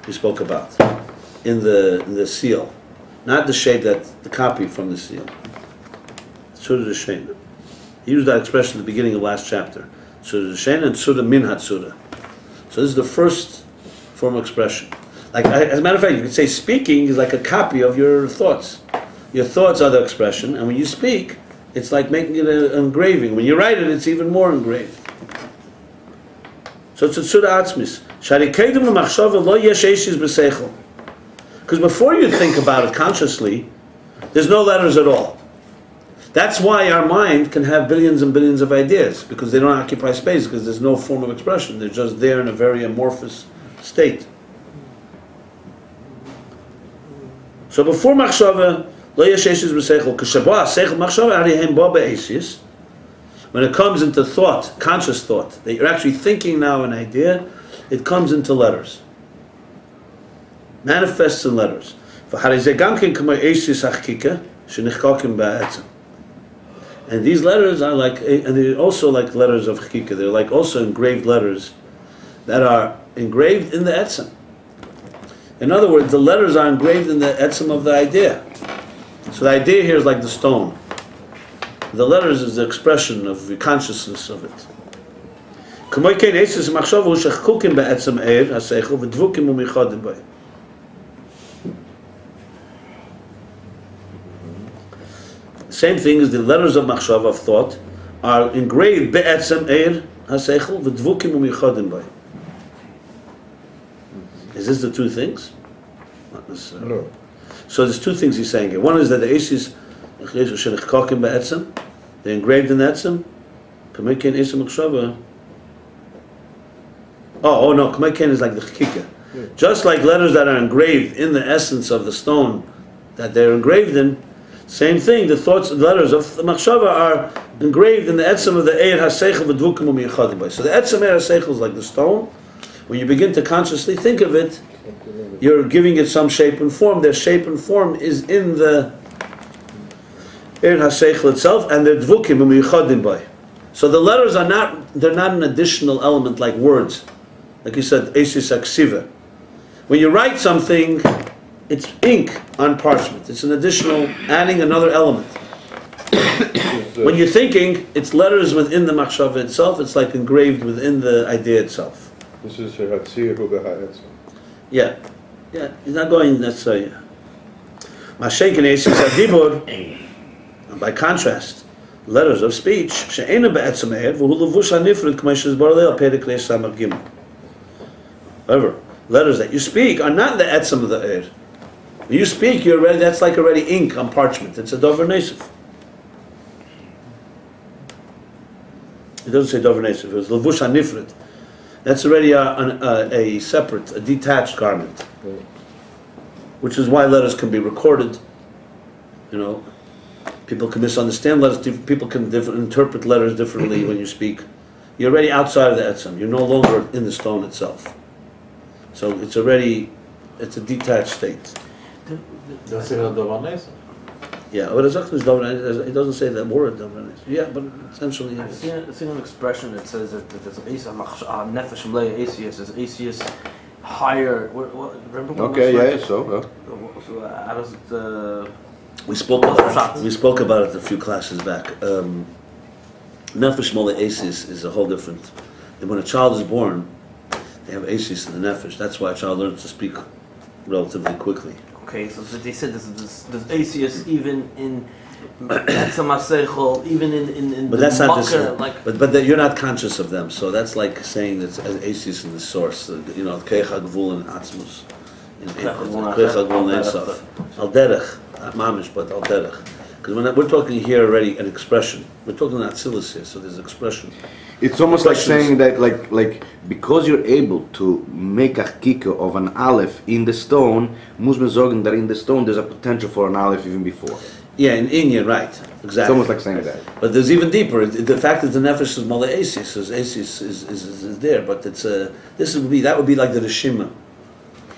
we spoke about in the seal, not the shape that the copy from the seal. Tzura D'Shena. He used that expression at the beginning of last chapter. Tzura D'Shena and Tzura Min HaTzura. So this is the first form of expression. Like, as a matter of fact, you could say speaking is like a copy of your thoughts. Your thoughts are the expression, and when you speak, it's like making it an engraving. When you write it, it's even more engraved. So it's a tzura atzmis. Because before you think about it consciously, there's no letters at all. That's why our mind can have billions and billions of ideas, because they don't occupy space, because there's no form of expression. They're just there in a very amorphous state. So before machshava, when it comes into thought, conscious thought, that you're actually thinking now an idea, it comes into letters. Manifests in letters. And these letters are like, and they're also like letters of chikika. They're like also engraved letters that are engraved in the etzem. In other words, the letters are engraved in the etzem of the idea. So the idea here is like the stone. The letters is the expression of the consciousness of it. Same thing as the letters of machshav, of thought, are engraved be'etzem eir ha'seichel v'dvukim u'michadim bay. Is this the two things? Not necessarily. No. So there's two things he's saying here. One is that the Eisis shenichkakim be'etzem, they're engraved in the etzem. Kamekin esim machshava. Oh no, kamekin is like the chikika. Yeah. Just like letters that are engraved in the essence of the stone that they're engraved in, Same thing, the thoughts, the letters of the machshava are engraved in the etzem of the Eir HaSeichel v'dvukim u'miyachadim bay. So the etzem Eir HaSeichel is like the stone. When you begin to consciously think of it, you're giving it some shape and form. Their shape and form is in the Eir HaSeichel itself, and they're dvukim u'miyachadim bay. So the letters are they're not an additional element like words. Like you said, esis aksiva. When you write something, it's ink on parchment. It's an additional, adding another element. When you're thinking, it's letters within the machshava itself. It's like engraved within the idea itself. This is Hatziyahu b'ha'etzem. Yeah, he's not going necessarily. Mashek and esis adibur. By contrast, letters of speech, she'ena be'etzem eir, v'hu levush ha'nifrid k'may shezbar le'al perek reish samach gimel. However, letters that you speak are not the etzem of the eir. When you speak, that's like already ink on parchment. It's a dover nesif. It doesn't say dover nesif. It's levush hanifred. That's already a separate, a detached garment. Which is why letters can be recorded. You know, people can misunderstand letters. People can interpret letters differently when you speak. You're already outside of the etzem. You're no longer in the stone itself. So it's a detached state. That's it, Yeah, but it doesn't say that word. Yeah, but essentially I've seen an expression that says that there's nefesh mleya asius is asius higher. Remember what Okay, yeah, so. So how does it? we spoke about it a few classes back. Nefesh mole asis is a whole different. And when a child is born, they have asis in the nefesh. That's why a child learns to speak relatively quickly. Okay, so they said there's asius even in even in But the that's not mucker, this. like But you're not conscious of them. So that's like saying that asis in the source. You know, kecha gvul and atzmus. Kecha gvul and ensaf. Al derech, not mamish, but al derech. Because we're talking here already an expression. We're talking about Atzilus here, so there's expression. It's almost like saying that, like because you're able to make a kiko of an aleph in the stone, Muslim sorgen that in the stone there's a potential for an aleph even before. Yeah, in Inyan, right, exactly. It's almost like saying that. But there's even deeper. The fact that the nefesh is mala asis, is there, but it's that would be like the reshima.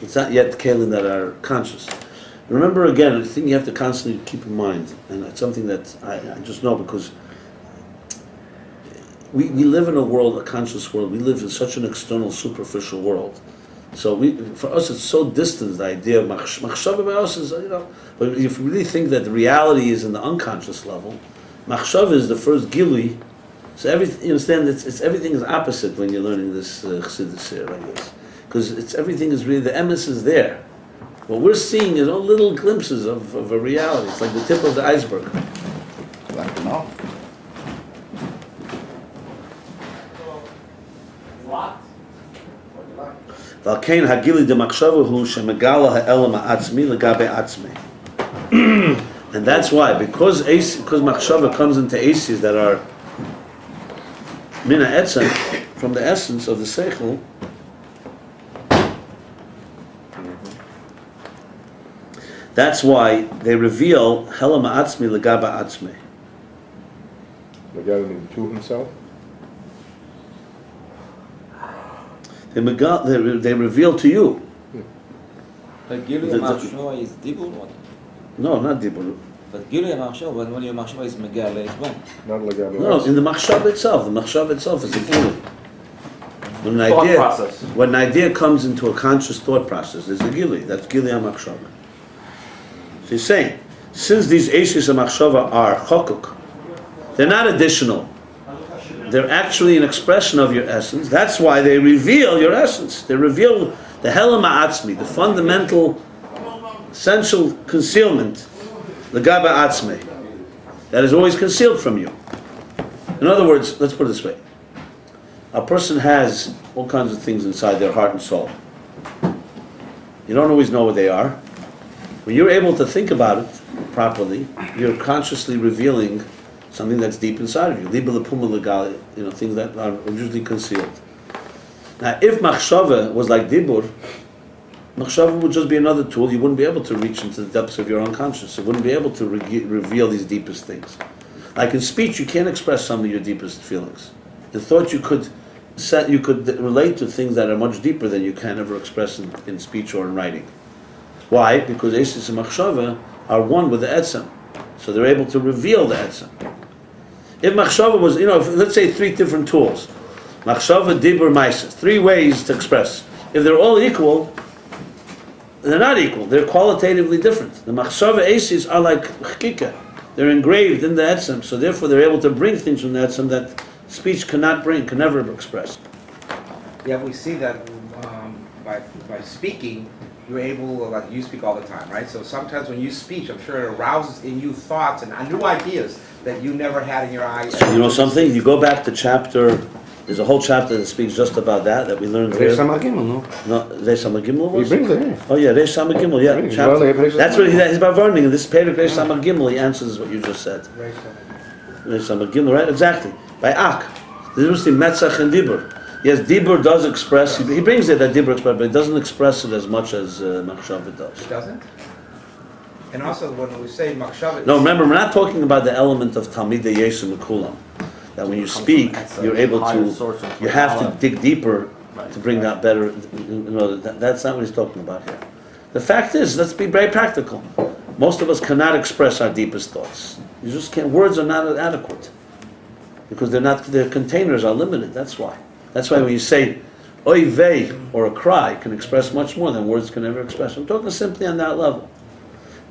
It's not yet kelim that are conscious. Remember again, the thing you have to constantly keep in mind, and it's something that I just know because we live in a world, a conscious world. We live in such an external, superficial world. So for us, it's so distant. The idea of machshava by us is, but if you really think that the reality is in the unconscious level, machshava is the first gilui. So everything, you understand, everything is opposite when you're learning this chassidus here, like this, because everything is really the emes is there. What we're seeing is all little glimpses of a reality. It's like the tip of the iceberg. Like, no. Valkein hagili de machshava hu shemegala ha'elam ha'atzmi legabe atzmi. And that's why, because machshava comes into aces that are mina etzem, from the essence of the seichel. That's why they reveal helam ha'atzmi legabe atzmi. Megalim to himself. They reveal to you. But Gilui Machshava is Dibur? What? No, not dibur. But Gilui Machshava, when your Machshava is Megale, it's one. Not Legalim. No, in the machshava itself. The machshava itself is a gilui. When an thought idea, process. when an idea comes into a conscious thought process, there's a gilui. That's gilui machshava. So he's saying, since these eishis of machshava are chokuk, they're not additional. They're actually an expression of your essence. That's why they reveal your essence. They reveal the helam ha'atzmi, the fundamental, essential concealment, the gaba atzmi, that is always concealed from you. In other words, let's put it this way. A person has all kinds of things inside their heart and soul. You don't always know what they are. When you're able to think about it properly, you're consciously revealing something that's deep inside of you. Things that are usually concealed. Now, if machshava was like dibur, Machshava would just be another tool. You wouldn't be able to reach into the depths of your unconscious. You wouldn't be able to reveal these deepest things. Like in speech, you can't express some of your deepest feelings. In thought, you could relate to things that are much deeper than you can ever express in speech or in writing. Why? Because Eisis and Machshava are one with the Etzem. So they're able to reveal the Etzem. If Machshava was, let's say 3 different tools. Machshava, Dibur, Maises. 3 ways to express. If they're all equal, they're not equal. They're qualitatively different. The Machshava Eisis are like Chkika. They're engraved in the Etzem. So therefore they're able to bring things from the Etzem that speech cannot bring, can never express. Yeah, we see that by speaking, you're able, like you speak all the time, right? So sometimes when you speak, I'm sure it arouses in you thoughts and new ideas that you never had in your eyes. You know something? You go back to chapter, there's a whole chapter that speaks just about that we learned here. Reish Samagimel, no? No, Reish Samagimel was? He brings it here. Oh yeah, Reish Samagimel, yeah. Brings it. Chapter. Well, That's what he's about learning. In this Perek Reish Samagimel, he answers what you just said. Reish Samagimel, right? Exactly. By Ak. There's the Metzach and Dibur. Yes, Dibur does express, he brings it that Dibur express, but it doesn't express it as much as Machshava does. It doesn't? And also when we say Machshava... No, remember, we're not talking about the element of Talmidei Yesu Mekulam. That when you speak, you're able to, you have to dig deeper to bring that better, that's not what he's talking about here. The fact is, let's be very practical. Most of us cannot express our deepest thoughts. You just can't, words are not adequate. Because their containers are limited, that's why. That's why when you say, oy vey, or a cry, can express much more than words can ever express. I'm talking simply on that level.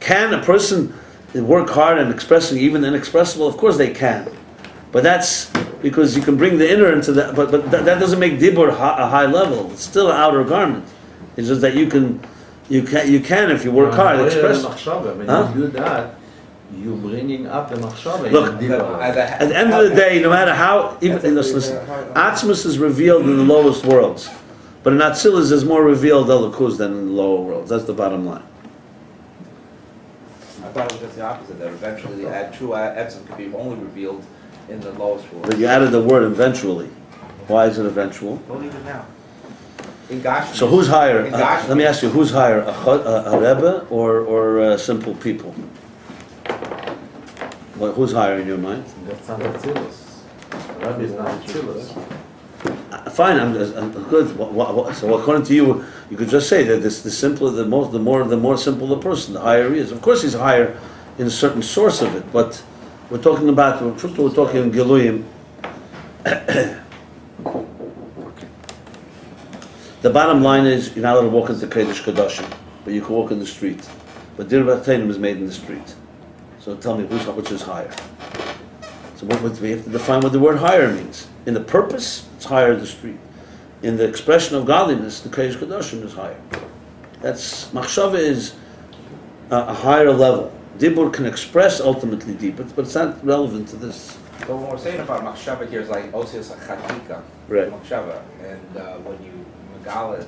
Can a person work hard in expressing even the inexpressible? Of course they can. But that's because you can bring the inner into that, but that doesn't make Dibur a high level. It's still an outer garment. It's just that you can if you work hard, express. When you do that, you're bringing up the machshava. Look, at the end of the day, no matter how, even listen, Atzmus is revealed in the lowest worlds, but in Atzilus there's more revealed Elikuz than in the lower worlds. That's the bottom line. I thought it was just the opposite, that eventually the true Etzem could be only revealed in the lowest world. But you added the word eventually. Why is it eventual? Don't even now. In Gashmi. So who's higher? In Gashmi. Let me ask you, who's higher, a Rebbe or simple people? Well, who's higher in your mind? That's not Atzilus. Rabbi is not Atzilus. Fine, I'm good. So according to you, you could just say that the simpler, the more simple the person, the higher he is. Of course, he's higher in a certain source of it, but we're talking about. First of all, we're talking in Giluyim. The bottom line is you're not allowed to walk into Kodesh Kodashim, but you can walk in the street. But Dir B'Teinim is made in the street. So tell me which is higher. So we have to define what the word higher means. In the purpose, it's higher the street. In the expression of godliness, the Kodesh Kodashim is higher. That's Machshava is a higher level. Dibur can express ultimately deeper, but it's not relevant to this. So when we're saying about Machshava here is like Osias Chatika, Right. Machshava, and when you Megala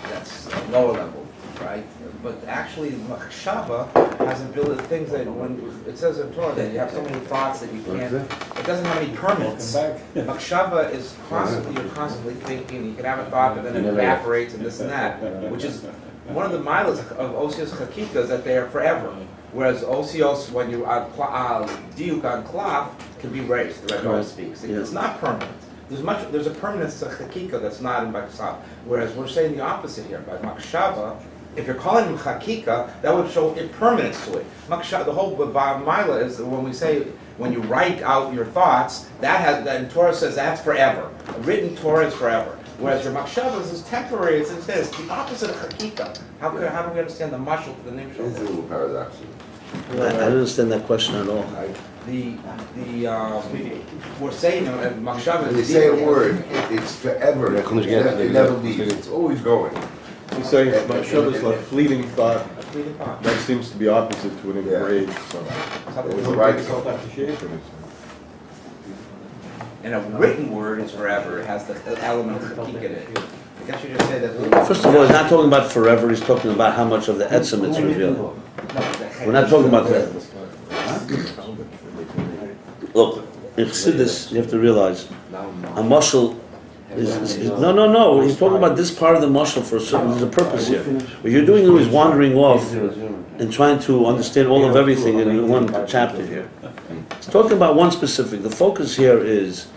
that's a lower level, right? But actually, Machshava has ability things that when it says in Torah that you have so many thoughts that you can't. It doesn't have any permanence. Machshava is constantly you're constantly thinking. You can have a thought, but then it evaporates and this and that, which is one of the milas of Osios Chakika is that they are forever. Whereas Osios, when you diuk on cloth, can be raised. The Rebbe speaks. It's not permanent. There's a permanence to Chakika that's not in Machshava. Whereas we're saying the opposite here. By Machshava, if you're calling him Chakika, that would show impermanence to it. Machshava, the whole Mila is when we say when you write out your thoughts, that Torah says that's forever. A written Torah is forever. Whereas your Machshava is temporary. It's the opposite of Chakika. How do we understand the mashal to the name? It's a little paradoxical. I don't understand that question at all. We're saying Machshava. When they say a word, it's forever. It never leaves. It's always going. He's saying Machshava is a fleeting thought. A fleeting thought. That seems to be opposite to an engraved. It's a right. And a written word is forever. It has the element of Chakika in it. I guess you just say that. First of all, he's not talking about forever. He's talking about how much of the etzem it's revealed. We're not talking about that. Look, in Chassidus, you have to realize a mashal No. He's talking about this part of the mashal for a certain. There's a purpose here. What you're doing is wandering off and trying to understand all of everything in one chapter here. He's talking about one specific. The focus here is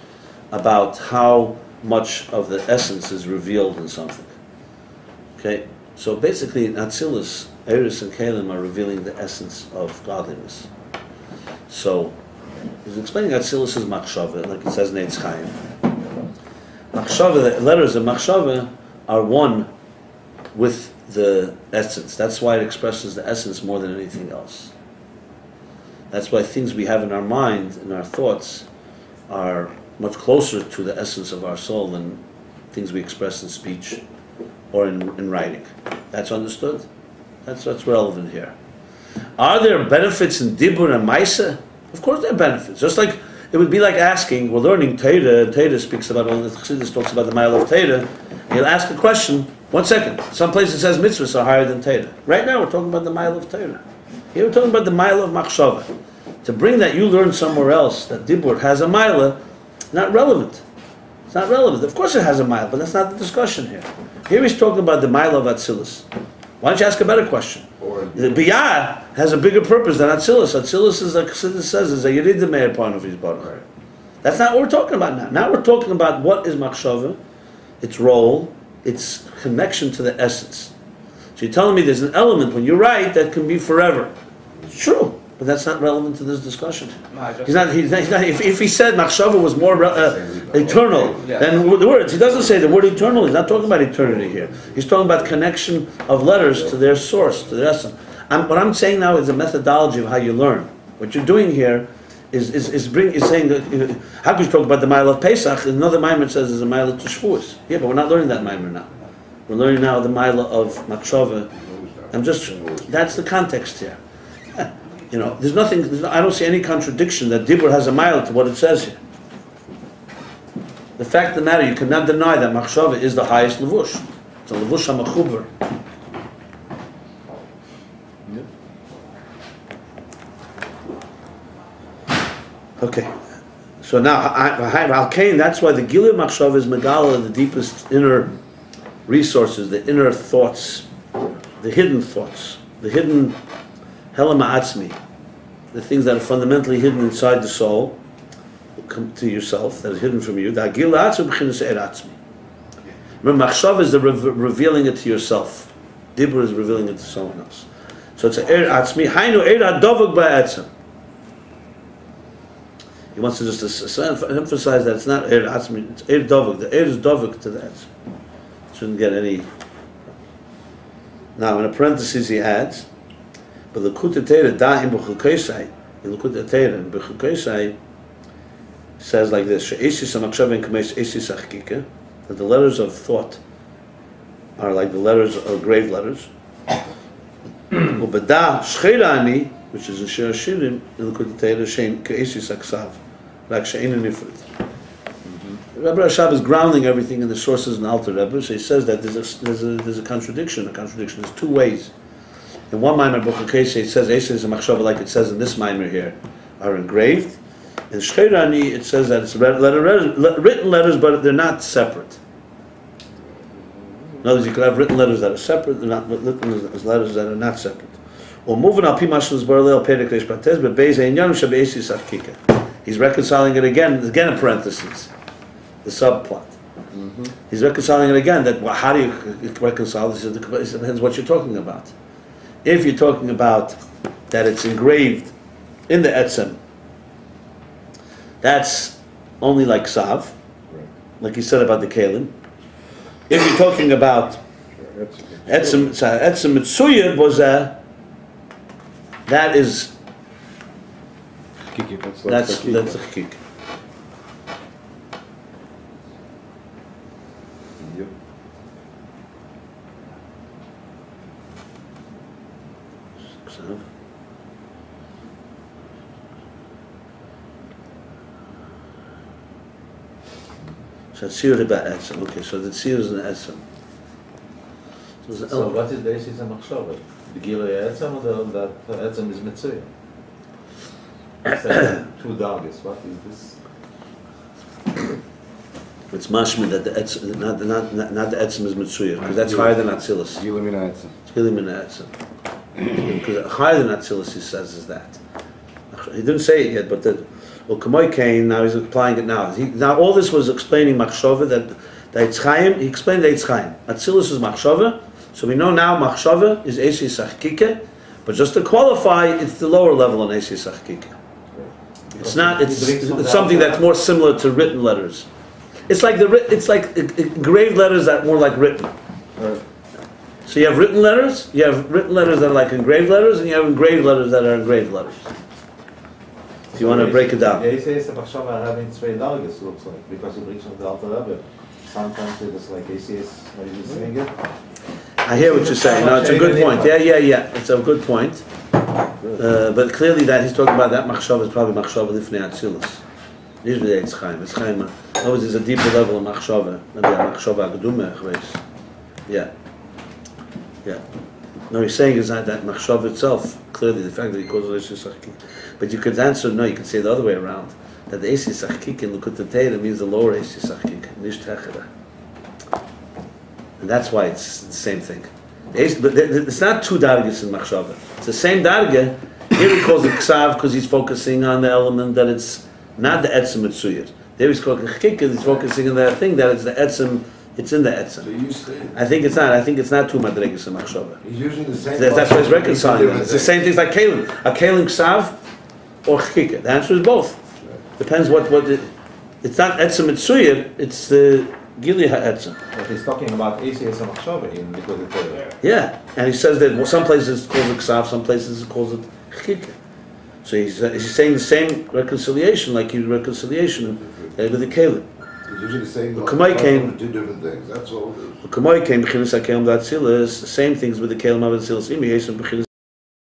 about how much of the essence is revealed in something. Okay, so basically, in Atzilus, Eris and Kalim are revealing the essence of godliness. So he's explaining Atzilus is machshava, like it says in Eitz Chaim. Machshava, the letters of machshava are one with the essence. That's why it expresses the essence more than anything else. That's why things we have in our mind, in our thoughts, are much closer to the essence of our soul than things we express in speech or in writing. That's understood? That's what's relevant here. Are there benefits in Dibur and Maisa? Of course there are benefits. Just like it would be like asking, we're learning Teda, and Teda speaks about, all the Chassidus talks about the mile of Teda, and you'll ask a question, 1 second, some places it says mitzvahs are higher than Teda. Right now we're talking about the mile of Teda. Here we're talking about the mile of Machshava. To bring that you learn somewhere else, that Dibur has a mile, not relevant. It's not relevant. Of course it has a mile, but that's not the discussion here. Here he's talking about the mile of Atzilus. Why don't you ask a better question? The Biyah has a bigger purpose than Atzilus. Atzilus is, like Chassidus says, is a Yerid the Meir part of his body. That's not what we're talking about now. Now we're talking about what is Machshava, its role, its connection to the essence. So you're telling me there's an element when you write that can be forever. It's true, but that's not relevant to this discussion. He's not, if he said Machshava was more eternal than the words, he doesn't say the word eternal. He's not talking about eternity here. He's talking about connection of letters to their source, to their essence. What I'm saying now is the methodology of how you learn. What you're doing here is saying that, how could you talk about the mile of Pesach? Another Maimer says there's a mile of Tishvuos. Yeah, but we're not learning that Maimer now. We're learning now the mile of Machshava. That's the context here. You know, there's nothing, I don't see any contradiction that Dibur has a mile to what it says here. The fact of the matter, you cannot deny that Machshava is the highest Levush. It's a Levush HaMachuber. Okay, so now, Al-Kain, that's why the Gilui Machshava is Megala, the deepest inner resources, the inner thoughts, the hidden Helam Ha'atzmi, the things that are fundamentally hidden inside the soul, come to yourself, that is hidden from you. The Gilui Ha'atzmi b'chinas Eir Atzmi. Remember, Machshava is the revealing it to yourself. Dibur is revealing it to someone else. So it's Eir Atzmi. Hainu Eir HaDovog Ba'atzim. He wants to just emphasize that it's not Eir Atzmi, it's Eir Dovog. The Eir is Dovog to the Atzmi. Shouldn't get any. Now, in a parenthesis, he adds, but the Likutei Torah Da'im B'Chukosai, the Likutei Torah in B'Chukosai says like this: She'esis HaMachshava K'meis Esis HaChakika, that the letters of thought are like the letters of grave letters. U'Bada Shcheira Ani, which is in Shir Hashirim, in Likutei Torah Shein K'esis HaKsav, like She'ein Nifrit. Rabbi Rashab is grounding everything in the sources in the Alter Rebbe, so he says that there's a contradiction. A contradiction. There's two ways. In one Maimer B'Chukosai it says Eses and Machshava, like it says in this Maimer here, are engraved. In Shcheirani it says that it's written letters, but they're not separate. In other words, you could have written letters that are separate, they're not written letters that are not separate. Or moving al Pimashus Barlel Pedekresh Patez, but Beze and Yanu Shabe Eses Afkika. He's reconciling it again in parentheses. The subplot. He's reconciling it again. That how do you reconcile this? It depends what you're talking about. If you're talking about that it's engraved in the etzem, that's only like sav, like he said about the kalim. If you're talking about etzem mitzuya bozeh, that is that's a chakik. So tzir about etzem. Okay, so the tzir is an etzem. So what is the Esis HaMachshava? The Gilui Etzem or that Etzem is Mitzvah? Two dogs. What is this? It's mashma that the etzem, not the etzem is mitzuyah, because that's higher than atzilus. Gila min ha'etzem. It's gila min ha'etzem. Because higher than atzilus, he says, is that. He didn't say it yet, but well, Kamoy Kain, now he's applying it now. Now all this was explaining machshava, that Eitz Chaim, he explained Eitz Chaim. Atzilus is machshava, so we know now machshava is Eisi Sachkike, but just to qualify, it's the lower level on Eisi Sachkike. It's not. It's something that's more similar to written letters. It's like engraved letters that are more like written. Right. So you have written letters. You have written letters that are like engraved letters, and you have engraved letters that are engraved letters. If you want to break it down. ACS and Machshava are having zwei Darges, looks like, because it brings from the Alter Rebbe. Sometimes it's like ACS, are you saying it? I hear what you're saying. No, it's a good point. Yeah. It's a good point. But clearly that he's talking about that machshava is probably machshava lifnei atzilus. Usually it's Chaim. It's Chaim. In other words, there's a deeper level of machshava. Maybe a machshava agdumah. Yeah. No, he's saying is that machshava itself. Clearly, the fact that he calls it Eisi Sachkik. But you could answer no. You could say the other way around. That the Eisi Sachkik in Likutei Torah means the lower Eisi Sachkik, nish techera. And that's why it's the same thing. But it's not two dargas in machshava. It's the same darga. Here he calls it ksav because he's focusing on the element that it's not the etzem mitzuyah. There he's calling chikka. He's focusing on that thing that it's the etzem. It's in the etzem. So you say I think it's not. I think it's not two madregas in machshava. he's using the same. That's why he's reconciling them. It's the same things like kalim. A kalim ksav or chikka. The answer is both. Depends what it's not etzem mitzuyah. It's the Gili ha'etzem. But he's talking about ACS and Machshava in Likutei Torah. Yeah, and he says that some places it calls it ksav, some places it calls it chikka. So he's saying the same reconciliation, like his reconciliation with the kalim. He's using the same. Kamai came. Two different things. That's all. Kamai came b'chinas ha'kelim da'atzilas. The same things with the kelim of atzilas.